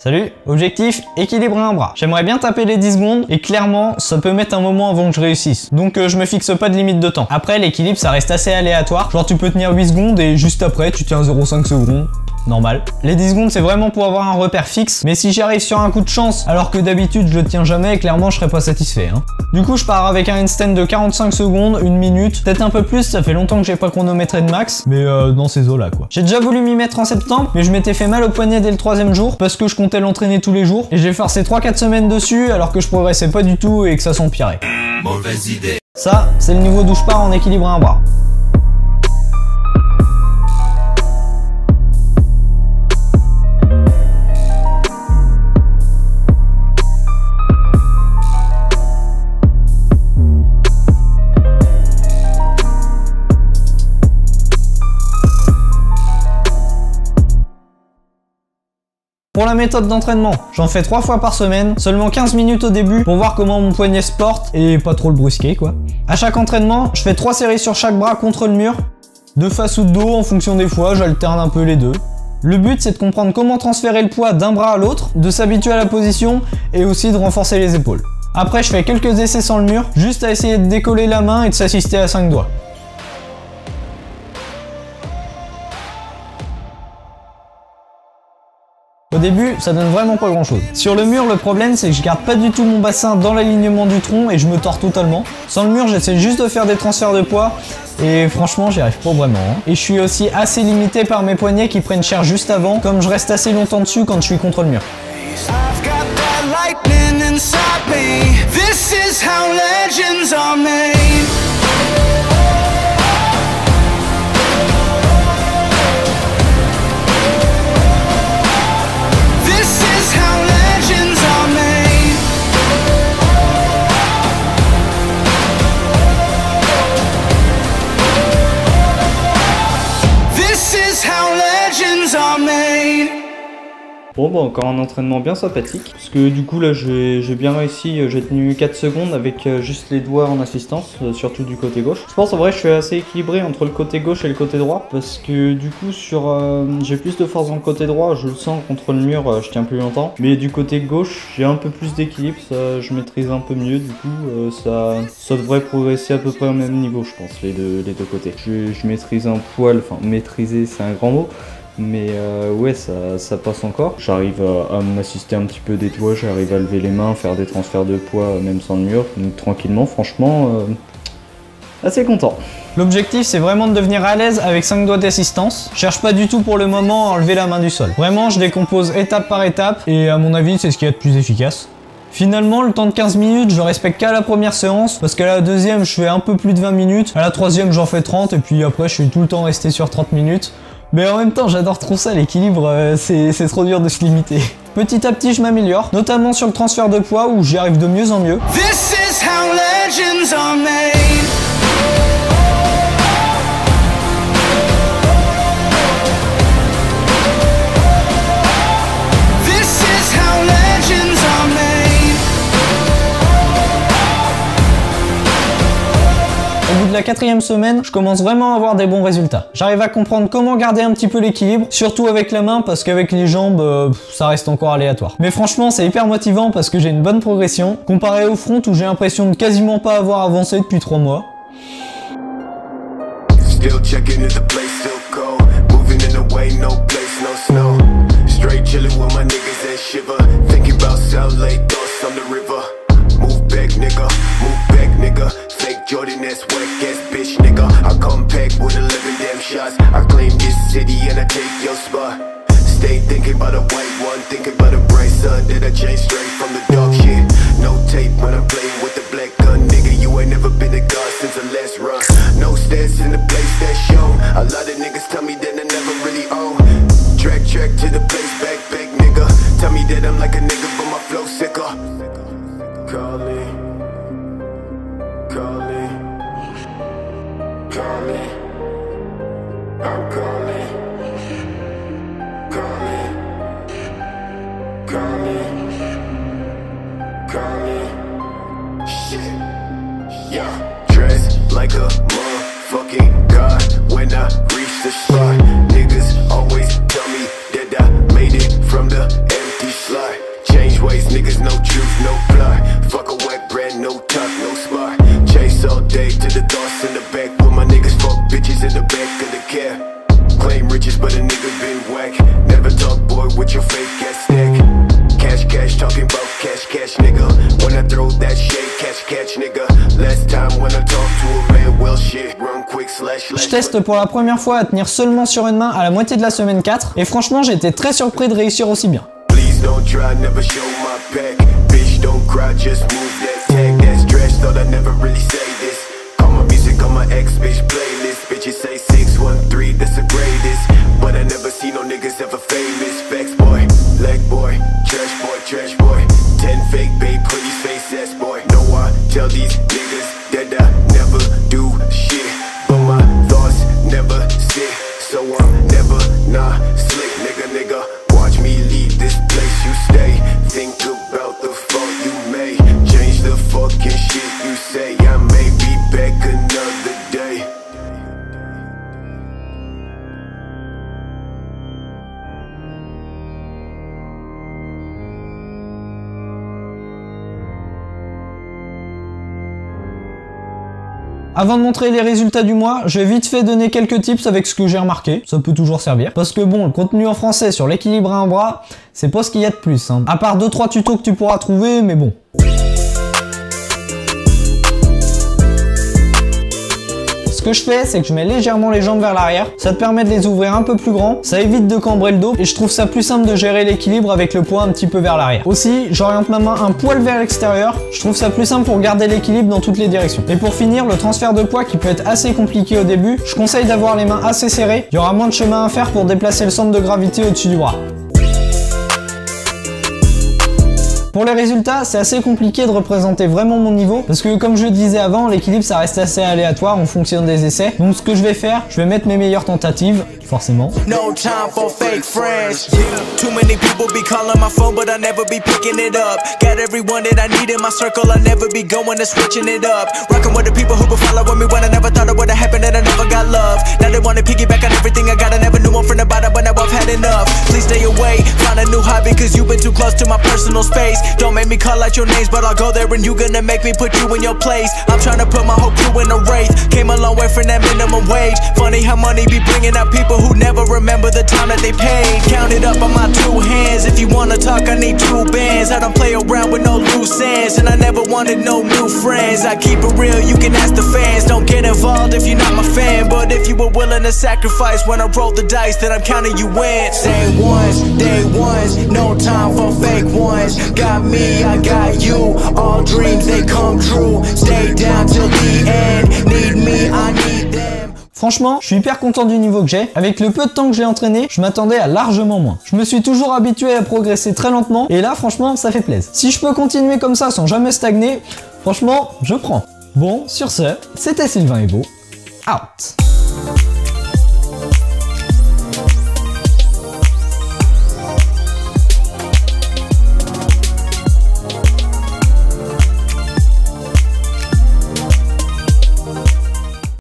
Salut, objectif, équilibrer un bras. J'aimerais bien taper les 10 secondes et clairement, ça peut mettre un moment avant que je réussisse. Donc je me fixe pas de limite de temps. Après, l'équilibre, ça reste assez aléatoire. Genre tu peux tenir 8 secondes et juste après, tu tiens 0,5 secondes. Normal. Les 10 secondes, c'est vraiment pour avoir un repère fixe. Mais si j'arrive sur un coup de chance, alors que d'habitude je le tiens jamais, clairement je serais pas satisfait. Du coup, je pars avec un handstand de 45 secondes, 1 minute, peut-être un peu plus. Ça fait longtemps que j'ai pas chronométré de max, mais dans ces eaux-là quoi. J'ai déjà voulu m'y mettre en septembre, mais je m'étais fait mal au poignet dès le 3e jour parce que je comptais l'entraîner tous les jours. Et j'ai forcé 3-4 semaines dessus alors que je progressais pas du tout et que ça s'empirait. Mauvaise idée. Ça, c'est le niveau d'où je pars en équilibre un bras. Pour la méthode d'entraînement, j'en fais 3 fois par semaine, seulement 15 minutes au début pour voir comment mon poignet se porte et pas trop le brusquer quoi. À chaque entraînement, je fais 3 séries sur chaque bras contre le mur, de face ou de dos en fonction des fois, j'alterne un peu les deux. Le but c'est de comprendre comment transférer le poids d'un bras à l'autre, de s'habituer à la position et aussi de renforcer les épaules. Après je fais quelques essais sans le mur, juste à essayer de décoller la main et de s'assister à 5 doigts. Au début, ça donne vraiment pas grand chose. Sur le mur, le problème c'est que je garde pas du tout mon bassin dans l'alignement du tronc et je me tords totalement. Sans le mur, j'essaie juste de faire des transferts de poids et franchement, j'y arrive pas vraiment. Et je suis aussi assez limité par mes poignets qui prennent cher juste avant, comme je reste assez longtemps dessus quand je suis contre le mur. Bon, encore un entraînement bien sympathique, parce que du coup là j'ai bien réussi, j'ai tenu 4 secondes avec juste les doigts en assistance, surtout du côté gauche. Je pense en vrai je suis assez équilibré entre le côté gauche et le côté droit, parce que du coup j'ai plus de force dans le côté droit, je le sens contre le mur, je tiens plus longtemps. Mais du côté gauche j'ai un peu plus d'équilibre, ça je maîtrise un peu mieux, du coup ça devrait progresser à peu près au même niveau je pense, les deux côtés. Je maîtrise un poil, enfin maîtriser c'est un grand mot. Mais ouais, ça passe encore. J'arrive à m'assister un petit peu des doigts, j'arrive à lever les mains, faire des transferts de poids même sans le mur. Donc tranquillement, franchement, assez content. L'objectif c'est vraiment de devenir à l'aise avec 5 doigts d'assistance. Je cherche pas du tout pour le moment à enlever la main du sol. Vraiment, je décompose étape par étape et à mon avis, c'est ce qui est le plus efficace. Finalement, le temps de 15 minutes, je respecte qu'à la première séance parce qu'à la deuxième, je fais un peu plus de 20 minutes. À la troisième, j'en fais 30 et puis après, je suis tout le temps resté sur 30 minutes. Mais en même temps, j'adore trop ça, l'équilibre, c'est trop dur de se limiter. Petit à petit, je m'améliore, notamment sur le transfert de poids où j'y arrive de mieux en mieux. This is how legends are made. This is how legends are made. Au bout de la 4e semaine, je commence vraiment à avoir des bons résultats. J'arrive à comprendre comment garder un petit peu l'équilibre, surtout avec la main parce qu'avec les jambes, ça reste encore aléatoire. Mais franchement, c'est hyper motivant parce que j'ai une bonne progression, comparé au front où j'ai l'impression de quasiment pas avoir avancé depuis 3 mois. Still checking if the place still cold. Moving in a way, no place, no snow. Straight chilling with my niggas that shiver. Thinking about South Lake, thoughts on the river. Move back, nigga. Move back, nigga. Fake Jordan, that's whack ass bitch, nigga. I come back with 11 damn shots. I claim this city and I take your spot. Stay thinking about a white one, thinking about a bright sun that I changed straight from the dark shit. No tape when I'm playing with the black gun, nigga. You ain't never been a god since the last run. No stats in the place that show. A lot of niggas tell me that I never really own. Track to the place, back, nigga. Tell me that I'm like a nigga, but my flow sicker. Call me, call me, call me. I'm calling, call me, call me, call me. Shit, yeah. Dressed like a motherfucking god when I reach the spot. Niggas always tell me that I made it from the empty slot. niggas, no truth, no plot. Fuck a wet brand, no talk, no spot. Chase all day to the thoughts in the back. With my niggas, fuck bitches in the back of the cab. Claim riches, but a nigga been whack. Never talk, boy, with your fake ass stack. Cash, cash, talking about cash, cash, nigga. When I throw that shade, catch, catch, nigga. Last time when I talk to a man, well shit, run quick, slash. Je teste pour la première fois à tenir seulement sur une main à la moitié de la semaine 4 et franchement j'ai été très surpris de réussir aussi bien. Please don't try, never show my back. Bitch, don't cry, just move that tag. That's trash, thought I never really say this. Call my music on my ex bitch playlist. Bitches say 613, that's the greatest. But I never see no niggas ever famous. Facts boy, leg boy, trash boy. 10 fake babe, pretty face ass boy. No, I tell these niggas that I never do shit. But my thoughts never sit, so I'm never not slick, nigga. Watch me leave this place you stay. Think about the fault you made. Change the fucking shit you say. I may be back another day. Avant de montrer les résultats du mois, je vais vite fait donner quelques tips avec ce que j'ai remarqué, ça peut toujours servir. Parce que bon, le contenu en français sur l'équilibre à un bras, c'est pas ce qu'il y a de plus, hein. À part 2-3 tutos que tu pourras trouver, mais bon. Ce que je fais, c'est que je mets légèrement les jambes vers l'arrière, ça te permet de les ouvrir un peu plus grand, ça évite de cambrer le dos et je trouve ça plus simple de gérer l'équilibre avec le poids un petit peu vers l'arrière. Aussi, j'oriente ma main un poil vers l'extérieur, je trouve ça plus simple pour garder l'équilibre dans toutes les directions. Et pour finir, le transfert de poids qui peut être assez compliqué au début, je conseille d'avoir les mains assez serrées, il y aura moins de chemin à faire pour déplacer le centre de gravité au-dessus du bras. Pour les résultats, c'est assez compliqué de représenter vraiment mon niveau parce que comme je le disais avant, l'équilibre ça reste assez aléatoire en fonction des essais. Donc ce que je vais faire, je vais mettre mes meilleures tentatives, forcément. No time for fake friends. Too many people be calling my phone, but I never be picking it up. Got everyone that I need in my circle, I never be going and switching it up. Rocking with the people who been following me when I never thought it would have happened and I never got love. Now they wanna piggyback on everything I got, I never knew one friend about it, but now I've had enough. Please stay away, find a new hobby, cause you've been too close to my personal space. Don't make me call out your names, but I'll go there and you gonna make me put you in your place. I'm trying to put my whole crew in a wraith. Came a long way from that minimum wage. Funny how money be bringing out people who never remember the time that they paid. Count it up on my 2 hands. If you wanna talk, I need 2 bands. I don't play around with no loose ends, and I never wanted no new friends. I keep it real, you can ask the fans. Don't get involved if you're not my fan, but if you were willing to sacrifice when I roll the dice, then I'm counting you in. Day ones, no time for fake ones. Got me, I got you. All dreams they come true. Stay down till the end. Need me, I need them. Franchement, je suis hyper content du niveau que j'ai. Avec le peu de temps que j'ai entraîné, je m'attendais à largement moins. Je me suis toujours habitué à progresser très lentement et là, franchement, ça fait plaisir. Si je peux continuer comme ça sans jamais stagner, franchement, je prends. Bon, sur ce, c'était Sylvain Ebo. Out.